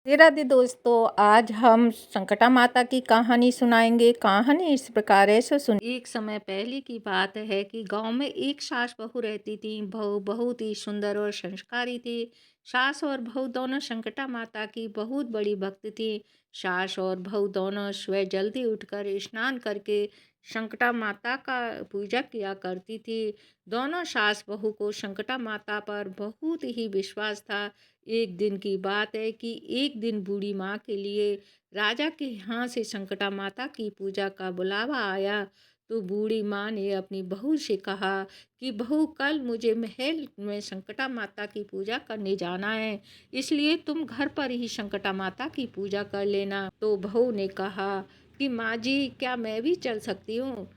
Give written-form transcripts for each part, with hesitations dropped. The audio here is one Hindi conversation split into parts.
राधे दोस्तों, आज हम संकटा माता की कहानी सुनाएंगे। कहानी इस प्रकार है, सो सुन। एक समय पहले की बात है कि गांव में एक सास बहू रहती थी। बहू बहुत ही सुंदर और संस्कारी थी। सास और बहू दोनों संकटा माता की बहुत बड़ी भक्त थी। सास और बहू दोनों सुबह जल्दी उठकर स्नान करके संकटा माता का पूजा किया करती थी। दोनों सास बहू को संकटा माता पर बहुत ही विश्वास था। एक दिन की बात है कि एक दिन बूढ़ी माँ के लिए राजा के यहाँ से संकटा माता की पूजा का बुलावा आया। तो बूढ़ी माँ ने अपनी बहू से कहा कि बहू, कल मुझे महल में संकटा माता की पूजा करने जाना है, इसलिए तुम घर पर ही संकटा माता की पूजा कर लेना। तो बहू ने कहा कि माँ जी, क्या मैं भी चल सकती हूँ?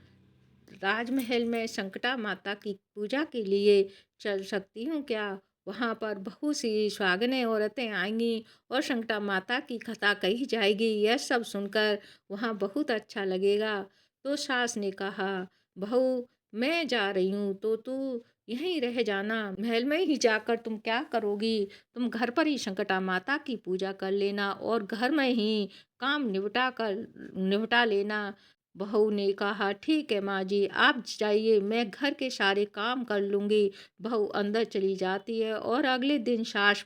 राजमहल में संकटा माता की पूजा के लिए चल सकती हूँ क्या? वहाँ पर बहुत सी सुहागनें औरतें आएंगी और संकटा माता की कथा कही जाएगी। यह सब सुनकर वहाँ बहुत अच्छा लगेगा। तो सास ने कहा, बहू, मैं जा रही हूँ तो तू यहीं रह जाना। महल में ही जाकर तुम क्या करोगी? तुम घर पर ही संकटा माता की पूजा कर लेना और घर में ही काम निपटा लेना। बहू ने कहा, ठीक है माँ जी, आप जाइए, मैं घर के सारे काम कर लूँगी। बहू अंदर चली जाती है और अगले दिन सास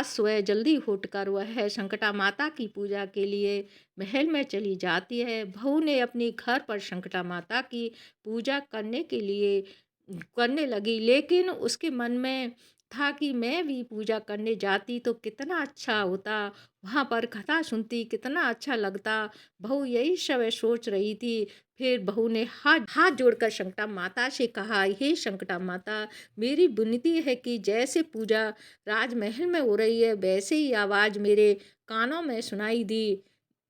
सुबह जल्दी उठकर वह संकटा माता की पूजा के लिए महल में चली जाती है। बहू ने अपने घर पर संकटा माता की पूजा करने लगी, लेकिन उसके मन में था कि मैं भी पूजा करने जाती तो कितना अच्छा होता, वहाँ पर कथा सुनती कितना अच्छा लगता। बहू यही सब सोच रही थी। फिर बहू ने हाथ हाथ जोड़कर संकटा माता से कहा, हे संकटा माता, मेरी विनती है कि जैसे पूजा राजमहल में हो रही है वैसे ही आवाज़ मेरे कानों में सुनाई दी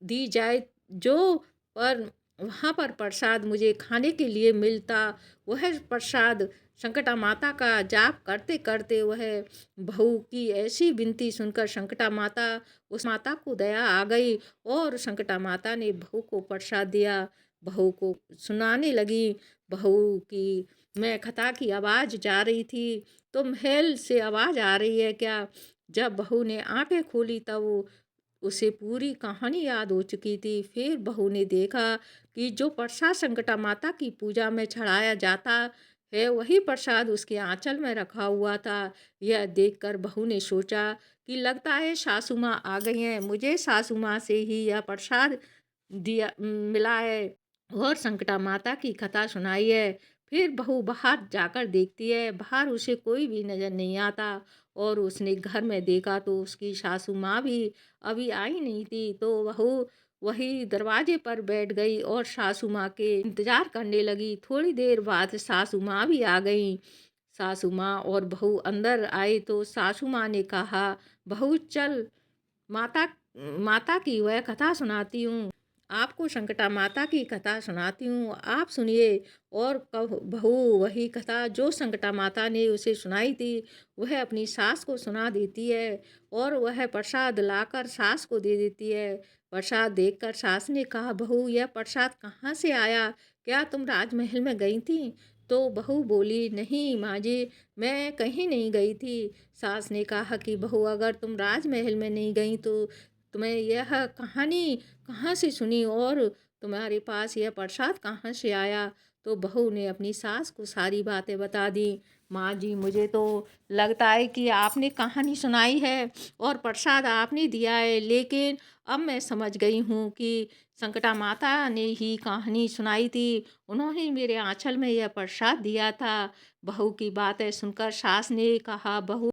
दी जाए। जो पर वहाँ पर प्रसाद मुझे खाने के लिए मिलता, वह प्रसाद संकटा माता का जाप करते करते वह बहू की ऐसी विनती सुनकर संकटा माता उस माता को दया आ गई और संकटा माता ने बहू को प्रसाद दिया। बहू को सुनाने लगी, बहू की मैं कथा की आवाज़ जा रही थी तो महल से आवाज़ आ रही है क्या? जब बहू ने आंखें खोली तब उसे पूरी कहानी याद हो चुकी थी। फिर बहू ने देखा कि जो प्रसाद संकटा माता की पूजा में चढ़ाया जाता है वही प्रसाद उसके आंचल में रखा हुआ था। यह देखकर बहू ने सोचा कि लगता है सासू माँ आ गई हैं, मुझे सासू माँ से ही यह प्रसाद मिला है और संकटा माता की कथा सुनाई है। फिर बहू बाहर जाकर देखती है, बाहर उसे कोई भी नज़र नहीं आता और उसने घर में देखा तो उसकी सासू माँ भी अभी आई नहीं थी। तो बहू वही दरवाजे पर बैठ गई और सासू माँ के इंतज़ार करने लगी। थोड़ी देर बाद सासू माँ भी आ गई। सासू माँ और बहू अंदर आए तो सासू माँ ने कहा, बहू चल, माता माता की वह कथा सुनाती हूँ, आपको संकटा माता की कथा सुनाती हूँ, आप सुनिए। और कब बहू वही कथा जो संकटा माता ने उसे सुनाई थी वह अपनी सास को सुना देती है और वह प्रसाद लाकर सास को दे देती है। प्रसाद देखकर सास ने कहा, बहू, यह प्रसाद कहाँ से आया? क्या तुम राजमहल में गई थी? तो बहू बोली, नहीं माँ जी, मैं कहीं नहीं गई थी। सास ने कहा कि बहू, अगर तुम राजमहल में नहीं गई तो तुम्हें यह कहानी कहाँ से सुनी और तुम्हारे पास यह प्रसाद कहाँ से आया? तो बहू ने अपनी सास को सारी बातें बता दी। माँ जी, मुझे तो लगता है कि आपने कहानी सुनाई है और प्रसाद आपने दिया है, लेकिन अब मैं समझ गई हूँ कि संकटा माता ने ही कहानी सुनाई थी, उन्होंने मेरे आंचल में यह प्रसाद दिया था। बहू की बातें सुनकर सास ने कहा, बहू,